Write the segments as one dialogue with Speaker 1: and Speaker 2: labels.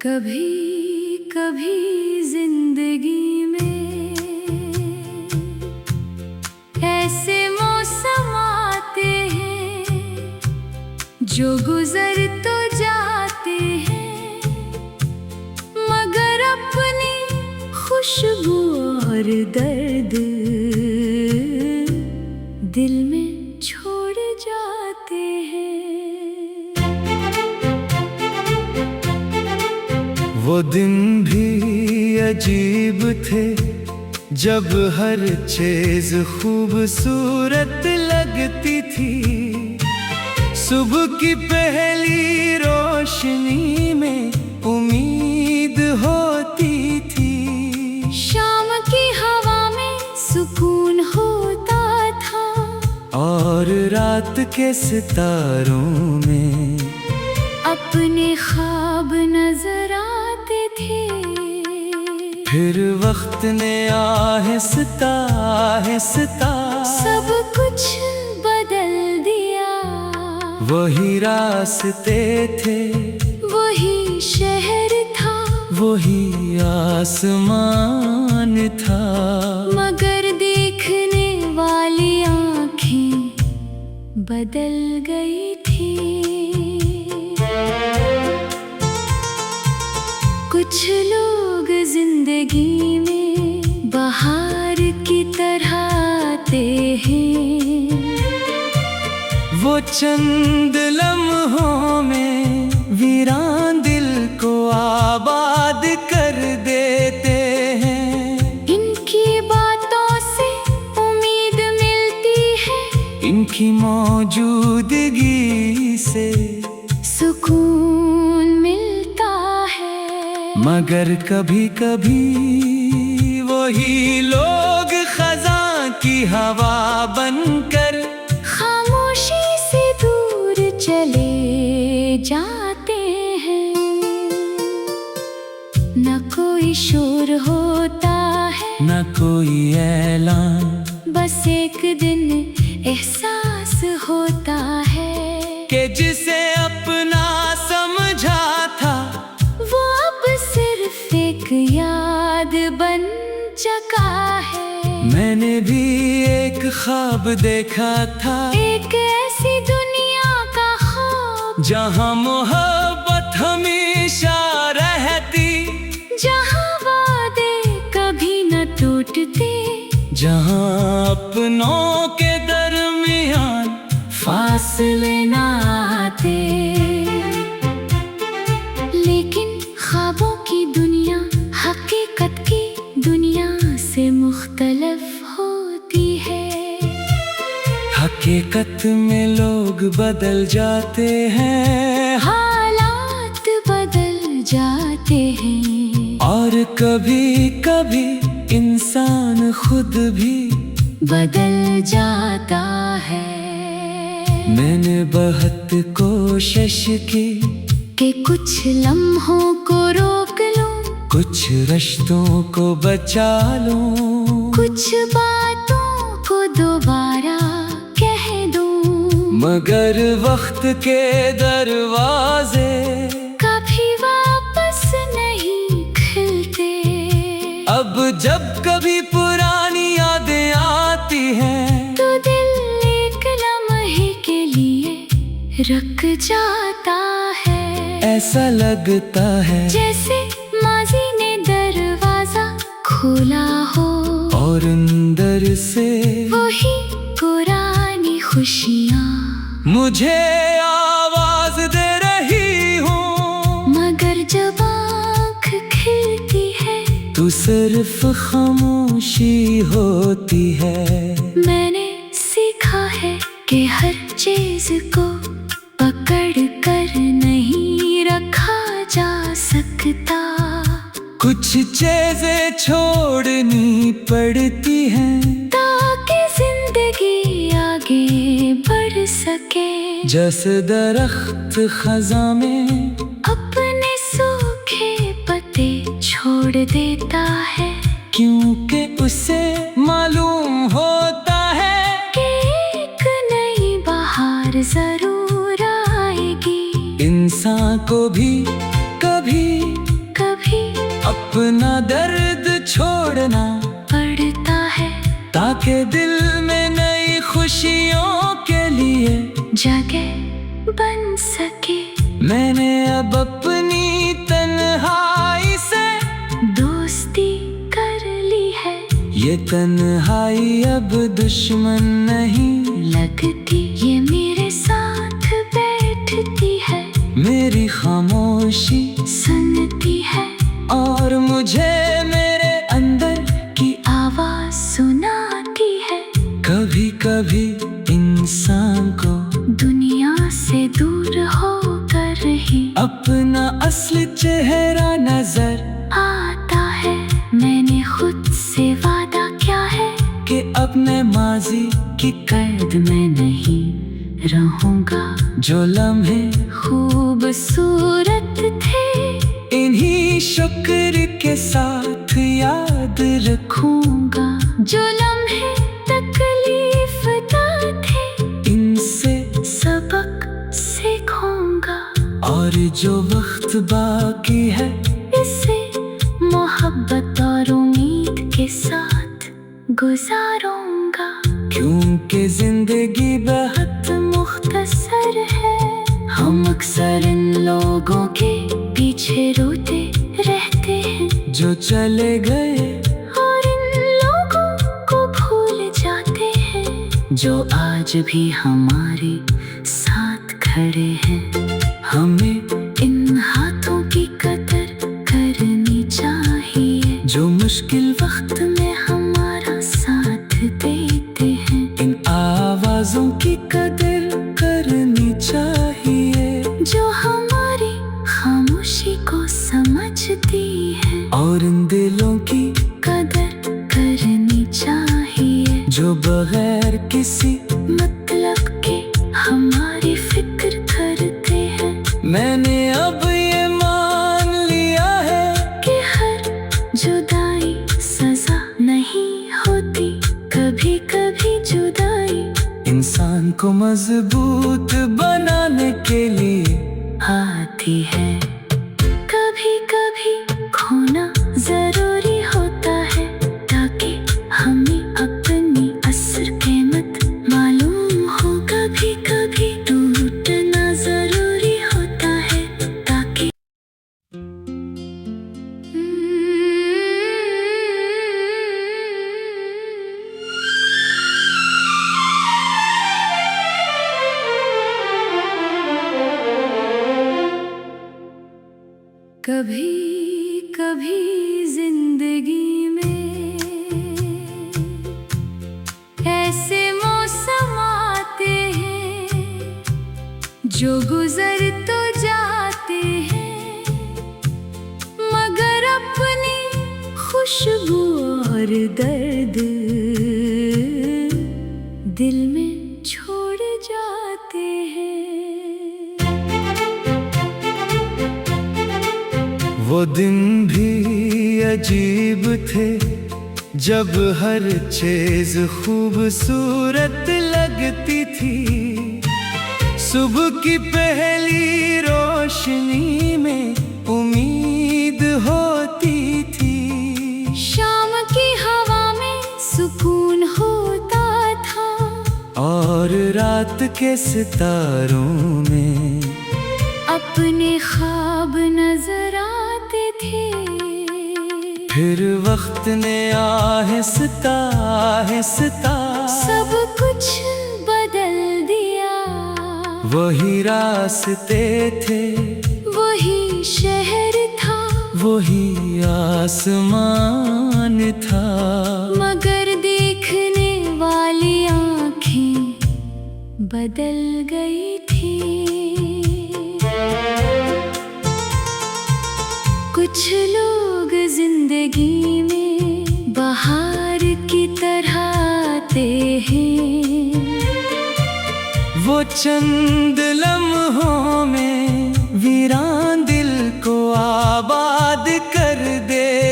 Speaker 1: कभी कभी जिंदगी में ऐसे मौसम आते हैं जो गुजर तो जाते हैं, मगर अपनी खुशबू और दर्द दिल में छोड़ जाते हैं।
Speaker 2: वो दिन भी अजीब थे जब हर चीज खूबसूरत लगती थी। सुबह की पहली रोशनी में उम्मीद होती थी,
Speaker 1: शाम की हवा में सुकून होता था,
Speaker 2: और रात के सितारों में
Speaker 1: अपने ख्वाब नजर आते थे।
Speaker 2: फिर वक्त ने आहिस्ता आहिस्ता
Speaker 1: सब कुछ बदल दिया।
Speaker 2: वही रास्ते थे,
Speaker 1: वही शहर था,
Speaker 2: वही आसमान था,
Speaker 1: मगर देखने वाली आँखें बदल गई थी। कुछ लोग जिंदगी में बहार की तरह आते हैं,
Speaker 2: वो चंद लम्हों में वीरान दिल को आबाद कर देते हैं।
Speaker 1: इनकी बातों से उम्मीद मिलती है,
Speaker 2: इनकी मौजूदगी से
Speaker 1: सुकून मिलता है।
Speaker 2: मगर कभी कभी वही लोग खज़ां की हवा बनकर
Speaker 1: खामोशी से दूर चले जाते हैं। न कोई शोर होता है,
Speaker 2: न कोई ऐलान,
Speaker 1: बस एक दिन एहसास होता है
Speaker 2: कि जिसे अपना समझा था
Speaker 1: वो अब सिर्फ एक याद बन चुका है।
Speaker 2: मैंने भी एक ख्वाब देखा था,
Speaker 1: एक ऐसी दुनिया का ख्वाब
Speaker 2: जहाँ मोहब्बत हमेशा रहती,
Speaker 1: जहाँ वादे कभी न टूटते,
Speaker 2: जहाँ अपनों के दरमियान
Speaker 1: फासले न आते। लेकिन ख्वाबों की दुनिया हकीकत की दुनिया से मुख्तलिफ होती है।
Speaker 2: हकीकत में लोग बदल जाते हैं,
Speaker 1: हालात बदल जाते हैं,
Speaker 2: और कभी कभी इंसान खुद भी
Speaker 1: बदल जाता है।
Speaker 2: मैंने बहुत कोशिश की
Speaker 1: कि कुछ लम्हों को रोक लूं,
Speaker 2: कुछ रिश्तों को बचा लूं,
Speaker 1: कुछ बातों को दोबारा कह दूं,
Speaker 2: मगर वक्त के दरवाजे
Speaker 1: कभी वापस नहीं खुलते।
Speaker 2: अब जब कभी पुरानी यादें आती हैं
Speaker 1: तो दिल एक लम्हे के लिए रुक जाता है।
Speaker 2: ऐसा लगता है
Speaker 1: जैसे माजी ने दरवाजा खोला हो,
Speaker 2: और अंदर से
Speaker 1: वही पुरानी खुशियाँ
Speaker 2: मुझे आवाज दे रही हूँ।
Speaker 1: मगर जब आँख खिलती है
Speaker 2: तू सिर्फ खामोशी होती है।
Speaker 1: मैंने सीखा है कि हर चीज को पकड़ कर नहीं रखा जा सकता।
Speaker 2: कुछ चीजें छोड़नी पड़ती हैं
Speaker 1: ताकि जिंदगी आगे बढ़ सके।
Speaker 2: जैसे दरख्त खज़ां में
Speaker 1: अपने सूखे छोड़ देता है,
Speaker 2: क्योंकि उसे मालूम होता है
Speaker 1: कि एक नई बहार जरूर आएगी।
Speaker 2: इंसान को भी कभी
Speaker 1: कभी
Speaker 2: अपना दर्द छोड़ना
Speaker 1: पड़ता है,
Speaker 2: ताकि दिल में नई खुशियों के लिए
Speaker 1: जगह बन सके।
Speaker 2: मैंने अब अपनी तन्हाई से
Speaker 1: दोस्ती कर ली है,
Speaker 2: ये तन्हाई अब दुश्मन नहीं
Speaker 1: लगती। ये मेरे साथ बैठती है,
Speaker 2: मेरी खामोशी
Speaker 1: सुनती है,
Speaker 2: और मुझे मेरे अंदर की
Speaker 1: आवाज सुनाती है।
Speaker 2: कभी कभी इंसान को
Speaker 1: दुनिया से दूर होकर ही
Speaker 2: अपना असली चेहरा नजर
Speaker 1: आता है। मैंने खुद से वादा किया है
Speaker 2: कि अपने माजी
Speaker 1: कि कैद में नहीं रहूंगा।
Speaker 2: जो लम्हे
Speaker 1: खूबसूरत थे
Speaker 2: इन्हीं शुक्र के साथ याद
Speaker 1: रखूंगा, जो लम्हे तकलीफ थे
Speaker 2: इनसे
Speaker 1: सबक सीखूंगा,
Speaker 2: और जो वक्त बाकी है
Speaker 1: इसे मोहब्बत और उम्मीद के साथ गुजारूंगा।
Speaker 2: क्योंकि जिंदगी बहुत
Speaker 1: मुख्तसर है, हम अक्सर इन लोगों के पीछे रोते रहते हैं
Speaker 2: जो चले गए,
Speaker 1: और इन लोगों को भूल जाते हैं जो आज भी हमारे साथ खड़े हैं।
Speaker 2: हमें
Speaker 1: इन हाथों की कदर करनी चाहिए,
Speaker 2: जो मुश्किल
Speaker 1: वक्त में हमारा साथ देते हैं।
Speaker 2: इन आवाजों की कदर करनी चाहिए,
Speaker 1: जो हमारी खामोशी को समझती है,
Speaker 2: और इन दिलों की
Speaker 1: कदर करनी चाहिए,
Speaker 2: जो बगैर किसी
Speaker 1: मतलब के हमारी फिक्र करते हैं।
Speaker 2: मैंने अब ये मान लिया है
Speaker 1: कि हर जुदाई सजा नहीं होती, कभी कभी जुदाई
Speaker 2: इंसान को मजबूत बनाने के लिए
Speaker 1: आती है। कभी कभी खोना जरूरी होता है, ताकि हमें अपनी असर कीमत मालूम हो। कभी कभी टूटना जरूरी होता है, ताकि कभी कभी जिंदगी में ऐसे मौसम आते हैं जो गुजर तो जाते हैं, मगर अपनी खुशबू और दर्द दिल में छोड़ जाते हैं।
Speaker 2: वो दिन भी अजीब थे जब हर चीज खूबसूरत लगती थी। सुबह की पहली रोशनी में उम्मीद होती थी,
Speaker 1: शाम की हवा में सुकून होता था,
Speaker 2: और रात के सितारों में
Speaker 1: अपने ख्वाब नजर आते थे।
Speaker 2: फिर वक्त ने आहिस्ता आहिस्ता
Speaker 1: सब कुछ बदल दिया,
Speaker 2: वही रास्ते थे,
Speaker 1: वही शहर था,
Speaker 2: वही आसमान था,
Speaker 1: मगर देखने वाली आँखें बदल गई थी। कुछ लोग जिंदगी में बहार की तरह आते हैं,
Speaker 2: वो चंद लम्हों में वीरान दिल को आबाद कर देते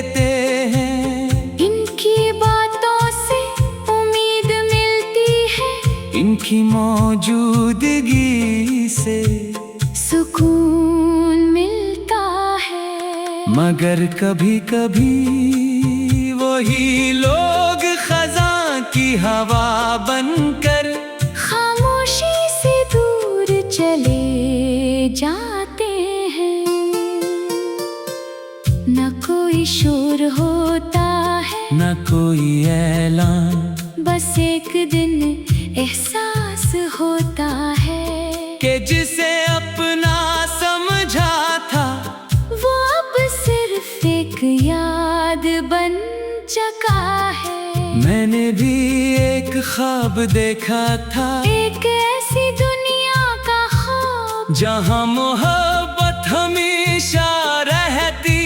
Speaker 2: मगर कभी कभी वही लोग खज़ां की हवा बनकर
Speaker 1: खामोशी से दूर चले जाते हैं। न कोई शोर होता है,
Speaker 2: न कोई ऐलान,
Speaker 1: बस एक दिन एहसास होता है
Speaker 2: कि जिसे अपना समझा था
Speaker 1: वो अब सिर्फ एक याद बन चुका है।
Speaker 2: मैंने भी एक ख्वाब देखा था,
Speaker 1: एक ऐसी दुनिया का ख्वाब
Speaker 2: जहाँ मोहब्बत हमेशा रहती,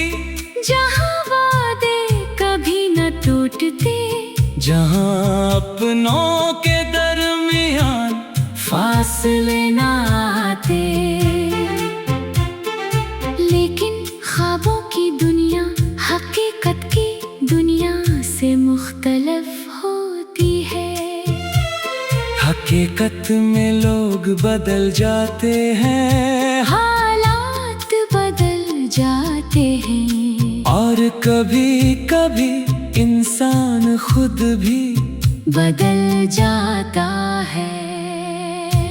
Speaker 1: जहाँ वादे कभी न टूटते,
Speaker 2: जहाँ अपनों के दरमियान
Speaker 1: फासले न आते। लेकिन ख्वाबों की दुनिया हकीकत की दुनिया से मुख्तलिफ होती है।
Speaker 2: हकीकत में लोग बदल जाते हैं,
Speaker 1: हालात बदल जाते हैं,
Speaker 2: और कभी कभी इंसान खुद भी
Speaker 1: बदल जाता है।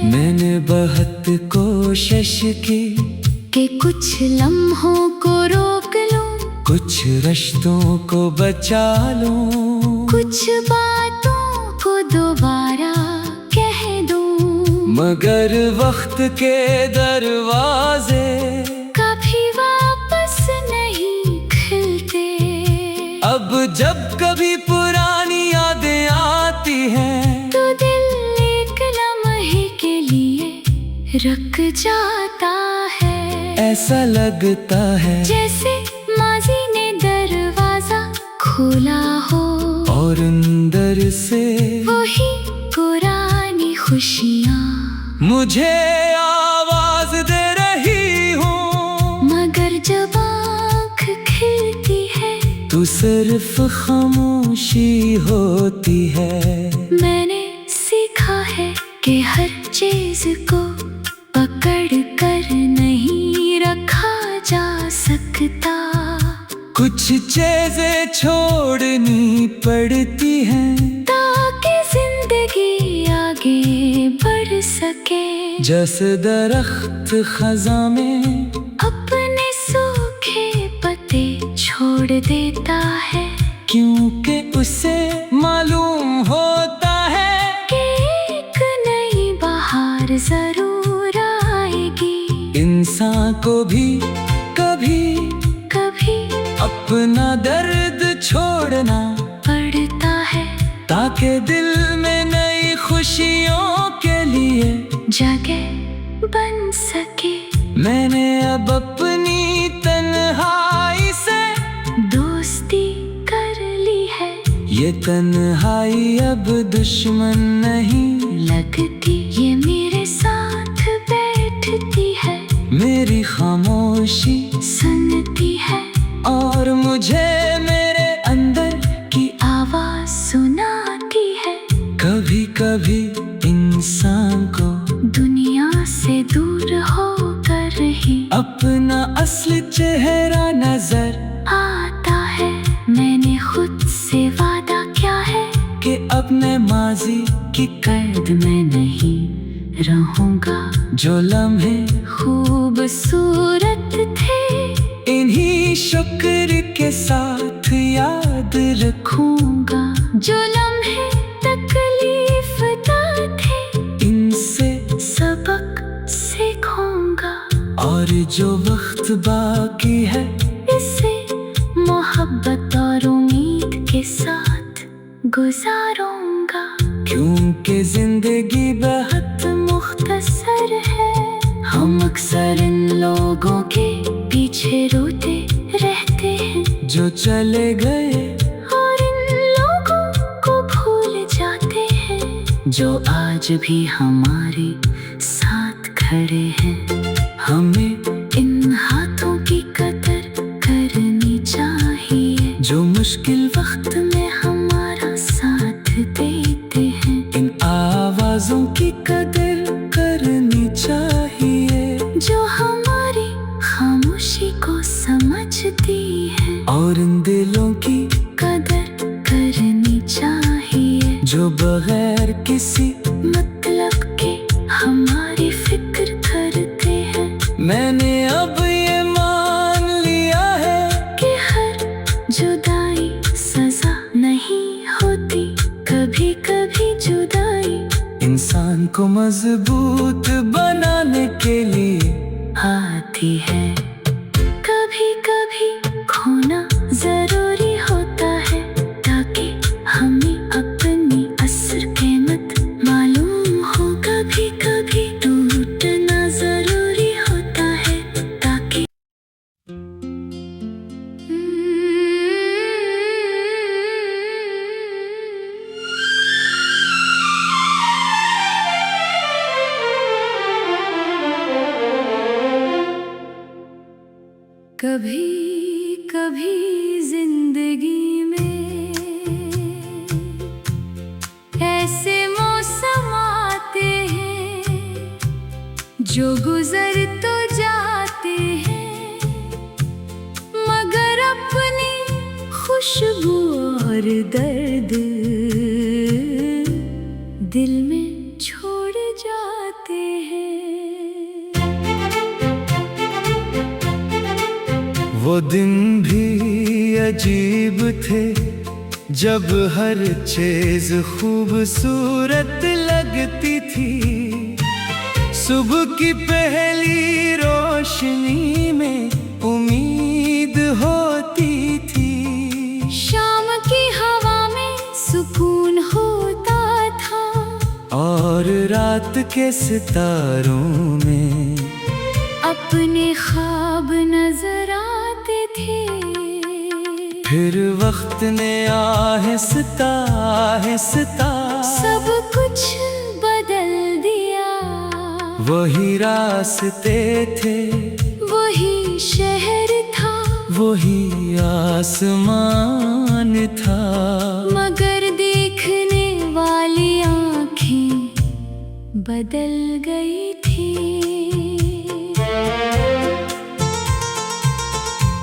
Speaker 2: मैंने बहुत कोशिश की
Speaker 1: कि कुछ लम्हों को रोक लूं,
Speaker 2: कुछ रिश्तों को बचा लूं,
Speaker 1: कुछ बातों को दोबारा कह दूं,
Speaker 2: मगर वक्त के दरवाजे
Speaker 1: कभी वापस नहीं खुलते।
Speaker 2: अब जब कभी पुरानी यादें आती हैं
Speaker 1: तो दिल एक लम्हे के लिए रुक जाता है।
Speaker 2: ऐसा लगता है
Speaker 1: जैसे माजी ने दरवाजा खोला हो
Speaker 2: और अंदर से
Speaker 1: वही पुरानी खुशियाँ
Speaker 2: मुझे आवाज दे रही हूँ,
Speaker 1: मगर जब आँख खिलती है
Speaker 2: तू सिर्फ खामोशी होती है।
Speaker 1: मैंने सीखा है कि हर चीज को पकड़ कर नहीं रखा जा सकता।
Speaker 2: कुछ चीजें छोड़नी पड़ती हैं
Speaker 1: ताकि जिंदगी आगे बढ़ सके।
Speaker 2: जैसे दरख्त खज़ां में
Speaker 1: अपने सूखे पत्ते छोड़ देता है,
Speaker 2: क्योंकि उसे मालूम होता है
Speaker 1: कि एक नई बहार जरूर आएगी।
Speaker 2: इंसान को भी कभी
Speaker 1: कभी
Speaker 2: अपना दर्द छोड़ना
Speaker 1: पड़ता है
Speaker 2: ताकि दिल में नई खुशियों के लिए
Speaker 1: जगह बन सके।
Speaker 2: मैंने अब अपनी तन्हाई से
Speaker 1: दोस्ती कर ली है,
Speaker 2: ये तन्हाई अब दुश्मन नहीं
Speaker 1: लगती ये मेरे साथ बैठती है,
Speaker 2: मेरी खामोशी
Speaker 1: सुनती है
Speaker 2: और मुझे मेरे अंदर की
Speaker 1: आवाज सुनाती है।
Speaker 2: कभी कभी इंसान को
Speaker 1: दुनिया से दूर होकर ही
Speaker 2: अपना असली चेहरा नजर
Speaker 1: आता है। मैंने खुद से वादा किया है
Speaker 2: कि अपने माजी
Speaker 1: कि कैद में नहीं रहूंगा।
Speaker 2: जो लम्हे
Speaker 1: खूबसूरत थे
Speaker 2: इन्हीं शुक्र के साथ याद
Speaker 1: रखूंगा, जो लम्हे तकलीफ थे
Speaker 2: इनसे
Speaker 1: सबक सीखूंगा,
Speaker 2: और जो वक्त बाकी है
Speaker 1: इसे मोहब्बत और उम्मीद के साथ गुजारूंगा।
Speaker 2: क्योंकि जिंदगी बहुत
Speaker 1: मुख्तसर है, हम अक्सर इन लोगों के पीछे रोते रहते हैं
Speaker 2: जो चले गए
Speaker 1: और इन लोगों को भूल जाते हैं जो आज भी हमारे साथ खड़े हैं।
Speaker 2: हमें
Speaker 1: इन हाथों की कदर करनी चाहिए
Speaker 2: जो मुश्किल
Speaker 1: वक्त में हमारा साथ देते हैं।
Speaker 2: इन आवाजों की कदर करनी चाहिए
Speaker 1: जो हमारी खामोशी को समझती है
Speaker 2: और इन दिलों की
Speaker 1: कदर करनी चाहिए
Speaker 2: जो बगैर किसी
Speaker 1: मतलब के हमारी फिक्र करते हैं।
Speaker 2: मैंने अब ये मान लिया है
Speaker 1: कि हर जुदाई सजा नहीं होती, कभी कभी जुदाई
Speaker 2: इंसान को मजबूत बनाने के लिए
Speaker 1: आती है। कभी कभी खोना जरूरी होता है ताकि हमें अपनी असर कीमत मालूम हो। कभी कभी टूटना जरूरी होता है ताकि कभी कभी जिंदगी में ऐसे मौसम आते हैं जो गुजर तो जाते हैं, मगर अपनी खुशबू और दर्द दिल में छोड़ जाते हैं।
Speaker 2: वो दिन भी अजीब थे जब हर चीज खूबसूरत लगती थी। सुबह की पहली रोशनी में उम्मीद होती थी,
Speaker 1: शाम की हवा में सुकून होता था
Speaker 2: और रात के सितारों में
Speaker 1: अपने ख्वाब नजर आते थे।
Speaker 2: फिर वक्त ने आहिस्ता आहिस्ता
Speaker 1: सब कुछ बदल दिया,
Speaker 2: वही रास्ते थे,
Speaker 1: वही शहर था,
Speaker 2: वही आसमान था,
Speaker 1: मगर देखने वाली आँखें बदल गई थी।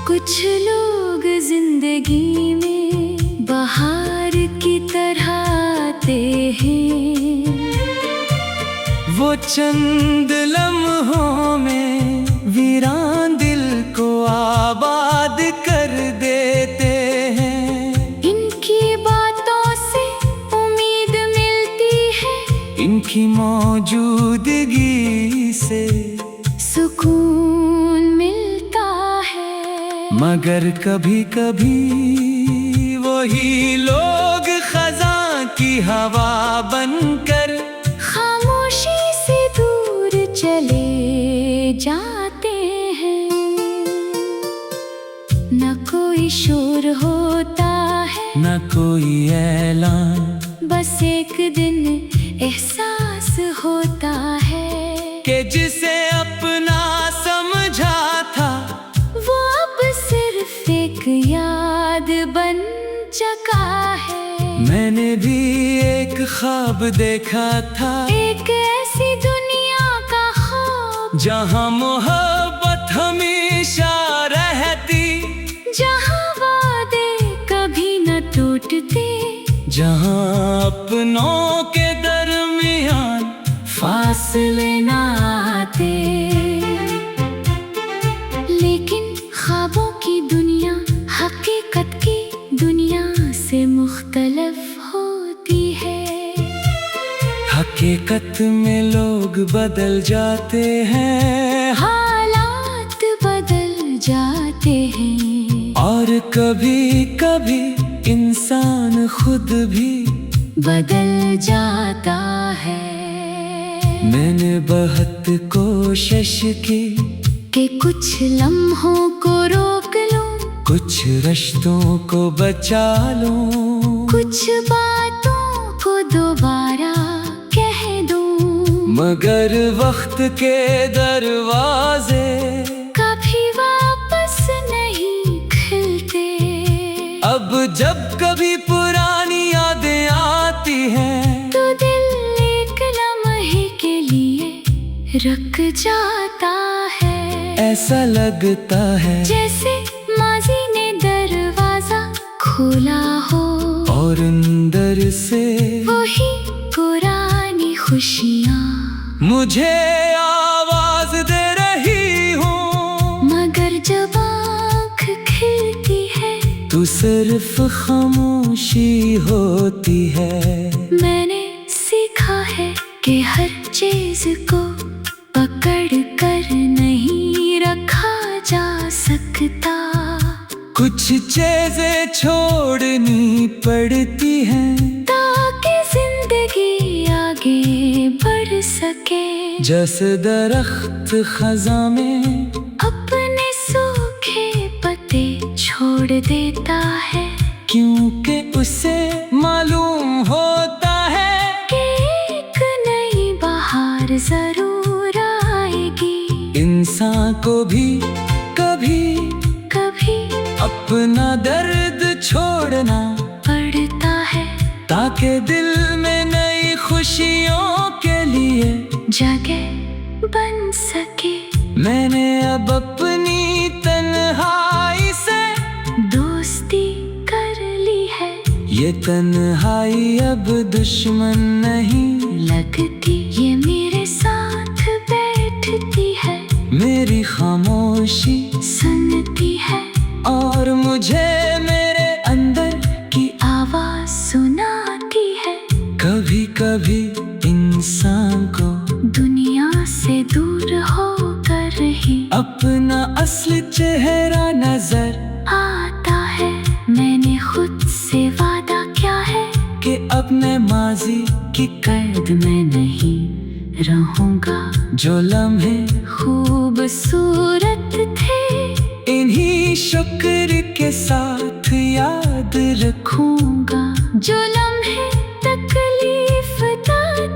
Speaker 1: कुछ लोग जिंदगी में बहार की तरह आते हैं,
Speaker 2: वो चंद लम्हों में वीरान दिल को आबाद कर देते हैं।
Speaker 1: इनकी बातों से उम्मीद मिलती है,
Speaker 2: इनकी मौजूदगी से
Speaker 1: सुकून मिलता है,
Speaker 2: मगर कभी कभी वही लोग खज़ां की हवा बनकर
Speaker 1: खामोशी से दूर चले जाते हैं। न कोई शोर होता है,
Speaker 2: न कोई ऐलान,
Speaker 1: बस एक दिन एहसास होता है
Speaker 2: कि जिसे अपना समझा था
Speaker 1: वो अब सिर्फ एक याद बन चुका है।
Speaker 2: मैंने भी एक ख्वाब देखा था,
Speaker 1: एक ऐसी दुनिया का ख्वाब
Speaker 2: जहाँ मोहब्बत हमेशा रहती,
Speaker 1: जहाँ वादे कभी न टूटते,
Speaker 2: जहाँ अपनों के दरमियान
Speaker 1: फासले न आते। लेकिन ख्वाबों की दुनिया हकीकत की दुनिया से मुख्तलिफ होती है।
Speaker 2: हकीकत में लोग बदल जाते हैं,
Speaker 1: हालात बदल जाते हैं,
Speaker 2: और कभी कभी इंसान खुद भी
Speaker 1: बदल जाता है।
Speaker 2: मैंने बहुत कोशिश की
Speaker 1: कि कुछ लम्हों को रोक लूं,
Speaker 2: कुछ रिश्तों को बचा लूं,
Speaker 1: कुछ बातों को दोबारा कह दूं,
Speaker 2: मगर वक्त के दरवाजे
Speaker 1: कभी वापस नहीं खुलते।
Speaker 2: अब जब कभी पुरानी यादें आती हैं
Speaker 1: तो दिल एक लम्हे के लिए रुक जाता है।
Speaker 2: ऐसा लगता है
Speaker 1: जैसे माजी ने दरवाजा खोला हो,
Speaker 2: और अंदर से
Speaker 1: वही पुरानी खुशियाँ
Speaker 2: मुझे आवाज दे रही हूँ।
Speaker 1: मगर जब आँख खिलती है
Speaker 2: तू सिर्फ खामोशी होती है।
Speaker 1: मैंने सीखा है कि हर चीज को पकड़ कर नहीं रखा जा सकता।
Speaker 2: कुछ चीजें छोड़नी पड़ती हैं
Speaker 1: ताकि जिंदगी आगे बढ़ सके।
Speaker 2: जैसे दरख्त खज़ां में
Speaker 1: अपने सूखे पत्ते छोड़ देता है,
Speaker 2: क्योंकि उसे मालूम होता है
Speaker 1: कि एक नई बहार जरूर आएगी।
Speaker 2: इंसान को भी कभी
Speaker 1: कभी
Speaker 2: अपना दर्द छोड़ना
Speaker 1: पड़ता है,
Speaker 2: ताकि दिल में नई खुशियों के लिए
Speaker 1: जगह बन सके।
Speaker 2: मैंने अब अपनी तन्हाई से
Speaker 1: दोस्ती कर ली है,
Speaker 2: ये तन्हाई अब दुश्मन नहीं
Speaker 1: लगती ये मेरे साथ बैठती है,
Speaker 2: मेरी खामोशी
Speaker 1: सुनती है
Speaker 2: और मुझे मेरे अंदर की
Speaker 1: आवाज सुनाती है।
Speaker 2: कभी कभी इंसान को
Speaker 1: दुनिया से दूर होकर ही
Speaker 2: अपना असली चेहरा नजर
Speaker 1: आता है। मैंने खुद से वादा किया है
Speaker 2: कि अपने माजी की
Speaker 1: कैद में नहीं रहूंगा।
Speaker 2: जो लम्हे
Speaker 1: खूबसूरत थे
Speaker 2: इन्हीं शुक्र के साथ याद
Speaker 1: रखूंगा। जो लम्हे तकलीफ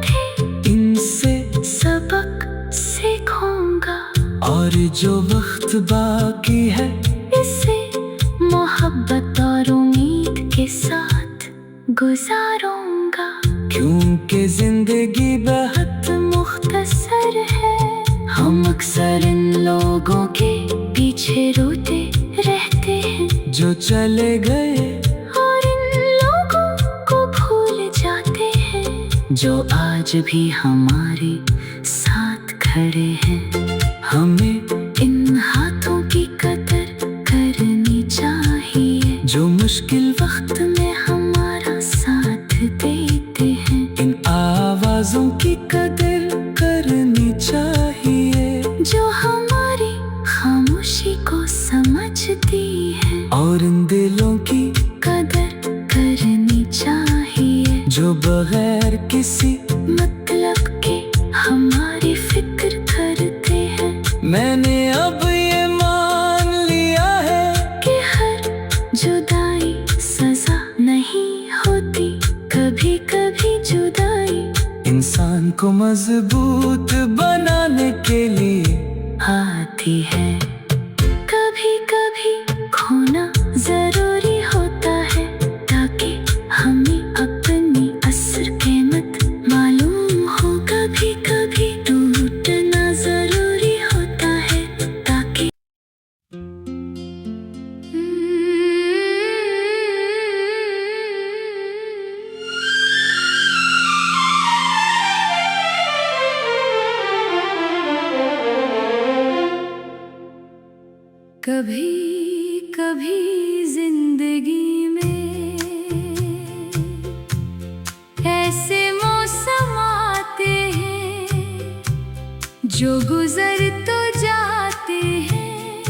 Speaker 1: थे
Speaker 2: इनसे
Speaker 1: सबक सीखूंगा,
Speaker 2: और जो वक्त बाकी है
Speaker 1: इसे मोहब्बत और उम्मीद के साथ गुजारूंगा।
Speaker 2: क्योंकि जिंदगी बहुत
Speaker 1: मुख्तसर है, हम अक्सर इन लोगों के पीछे रोते रहते हैं
Speaker 2: जो चले गए
Speaker 1: और इन लोगों को भूल जाते हैं जो आज भी हमारे साथ खड़े हैं।
Speaker 2: हमें
Speaker 1: इन हाथों की कदर करनी चाहिए
Speaker 2: जो मुश्किल
Speaker 1: वक्त में हमारा साथ देते हैं।
Speaker 2: इन आवाजों की कदर करनी चाहिए
Speaker 1: जो हमारी खामोशी को समझती है,
Speaker 2: और इन दिलों की
Speaker 1: कदर करनी चाहिए
Speaker 2: जो बगैर किसी
Speaker 1: मतलब के हमारी फिक्र करते हैं।
Speaker 2: मैंने अब ये मान लिया है
Speaker 1: कि हर जुदाई सजा नहीं होती, कभी कभी जुदाई
Speaker 2: इंसान को मजबूत बनाने के लिए
Speaker 1: आती है। कभी कभी खोना जरूरी होता है ताकि हमें अपनी असर कीमत मालूम हो। कभी कभी टूटना जरूरी होता है ताकि कभी कभी जिंदगी में ऐसे मौसम आते हैं जो गुजर तो जाते हैं,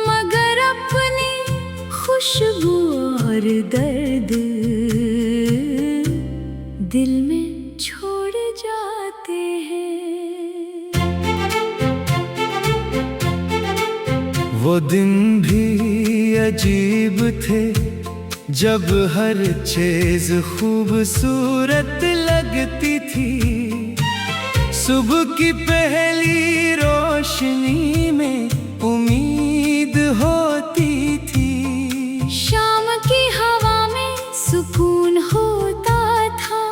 Speaker 1: मगर अपनी खुशबू और दर्द दिल में छोड़ जाते हैं।
Speaker 2: वो दिन भी अजीब थे जब हर चीज खूबसूरत लगती थी। सुबह की पहली रोशनी में उम्मीद होती थी,
Speaker 1: शाम की हवा में सुकून होता था,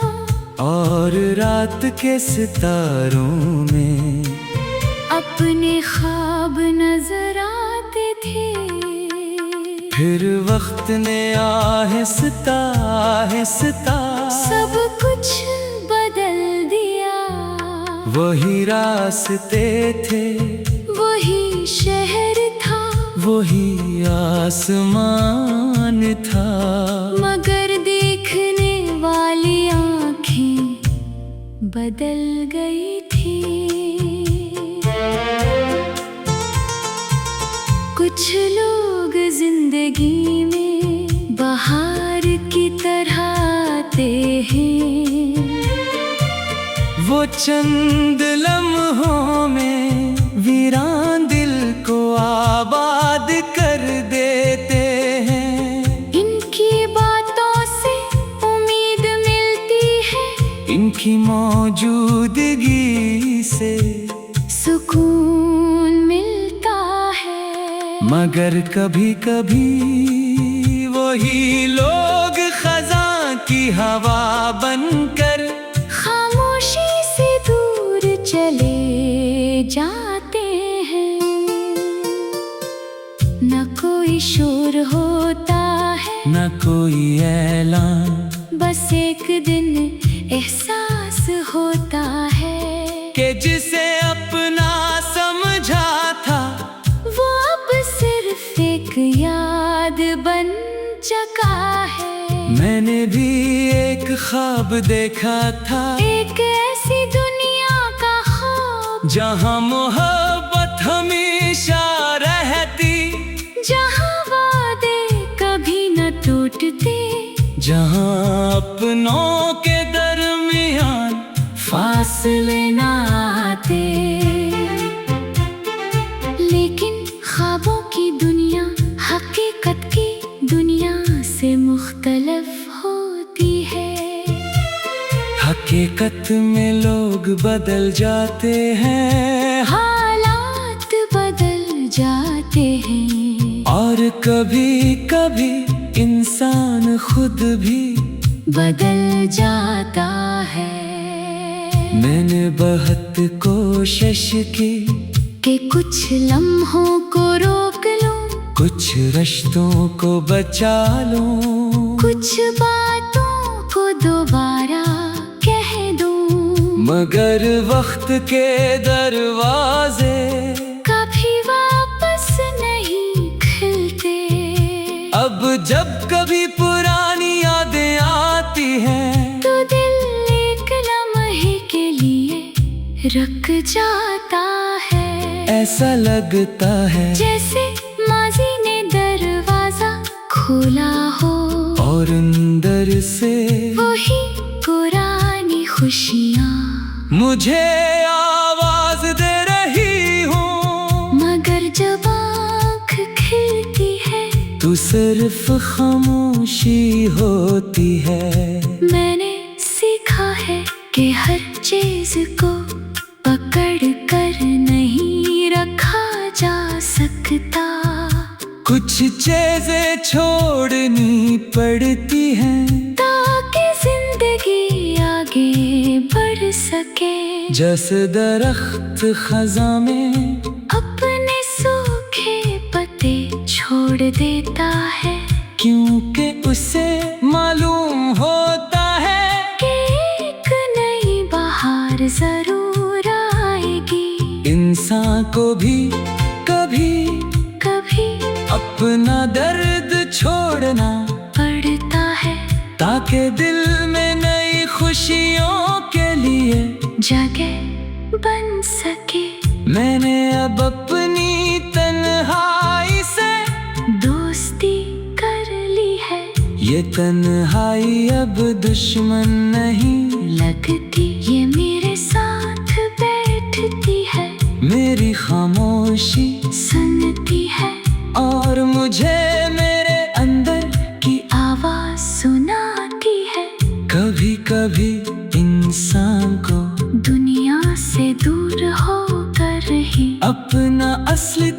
Speaker 2: और रात के सितारों में
Speaker 1: अपने ख्वाब नजर आते थे।
Speaker 2: फिर वक्त ने आहिस्ता आहिस्ता
Speaker 1: सब कुछ बदल दिया।
Speaker 2: वही रास्ते थे,
Speaker 1: वही शहर था,
Speaker 2: वही आसमान था,
Speaker 1: मगर देखने वाली आँखें बदल गई थी। कुछ लोग जिंदगी में बहार की तरह आते हैं।
Speaker 2: वो चंद लम्हों में वीरान दिल को आबाद कर देते हैं।
Speaker 1: इनकी बातों से उम्मीद मिलती है,
Speaker 2: इनकी मौजूदगी से
Speaker 1: सुकून मिलता है।
Speaker 2: मगर कभी कभी वही लोग खज़ां की हवा बनकर
Speaker 1: खामोशी से दूर चले जाते हैं। न कोई शोर होता है,
Speaker 2: न कोई ऐलान,
Speaker 1: बस एक दिन एहसास होता है
Speaker 2: कि जिसे अपना समझा था
Speaker 1: वो अब सिर्फ एक याद बन चुका है।
Speaker 2: मैंने भी एक ख्वाब देखा था,
Speaker 1: एक ऐसी दुनिया का ख्वाब
Speaker 2: जहाँ मोहब्बत हमेशा रहती,
Speaker 1: जहाँ वादे कभी न टूटते,
Speaker 2: जहाँ अपनों के दरमियान
Speaker 1: फासले न आते। लेकिन ख्वाबों की दुनिया हकीकत की दुनिया से मुख्तलिफ होती है।
Speaker 2: हकीकत में लोग बदल जाते हैं,
Speaker 1: हालात बदल जाते हैं,
Speaker 2: और कभी कभी इंसान खुद भी
Speaker 1: बदल जाता है।
Speaker 2: मैंने बहुत कोशिश की
Speaker 1: कि कुछ लम्हों को रोक लूं,
Speaker 2: कुछ रिश्तों को बचा लूं,
Speaker 1: कुछ बातों को दोबारा कह दूं,
Speaker 2: मगर वक्त के दरवाजे
Speaker 1: कभी वापस नहीं खुलते।
Speaker 2: अब जब कभी पुरानी यादें आती हैं
Speaker 1: तो दिल एक लम्हे के लिए रुक जाता है।
Speaker 2: ऐसा लगता है
Speaker 1: जैसे माजी ने दरवाजा खोला हो,
Speaker 2: और अंदर से
Speaker 1: वही पुरानी खुशियाँ
Speaker 2: मुझे आवाज दे रही हूँ।
Speaker 1: मगर जब आँख खिलती है
Speaker 2: तू सिर्फ खामोशी होती है।
Speaker 1: मैंने सीखा है कि हर चीज को पकड़ कर नहीं रखा जा सकता।
Speaker 2: कुछ चीजें छोड़नी पड़ती हैं
Speaker 1: ताकि जिंदगी आगे बढ़ सके।
Speaker 2: जैसे दरख्त खज़ां में
Speaker 1: अपने सूखे पत्ते छोड़ देता है,
Speaker 2: क्योंकि उसे मालूम होता है
Speaker 1: कि एक नई बहार जरूर आएगी।
Speaker 2: इंसान को भी कभी
Speaker 1: कभी
Speaker 2: अपना दर्द छोड़ना
Speaker 1: पड़ता है
Speaker 2: ताकि दिल में नई खुशियों के लिए
Speaker 1: जगह बन सके।
Speaker 2: मैंने अब अपनी तन्हाई से
Speaker 1: दोस्ती कर ली है,
Speaker 2: ये तन्हाई अब दुश्मन नहीं
Speaker 1: लगती ये मेरे साथ बैठती है,
Speaker 2: मेरी खामोशी
Speaker 1: सुनती है
Speaker 2: और मुझे मेरे अंदर की
Speaker 1: आवाज सुनाती है।
Speaker 2: कभी कभी इंसान को
Speaker 1: दुनिया से दूर होकर ही
Speaker 2: अपना असली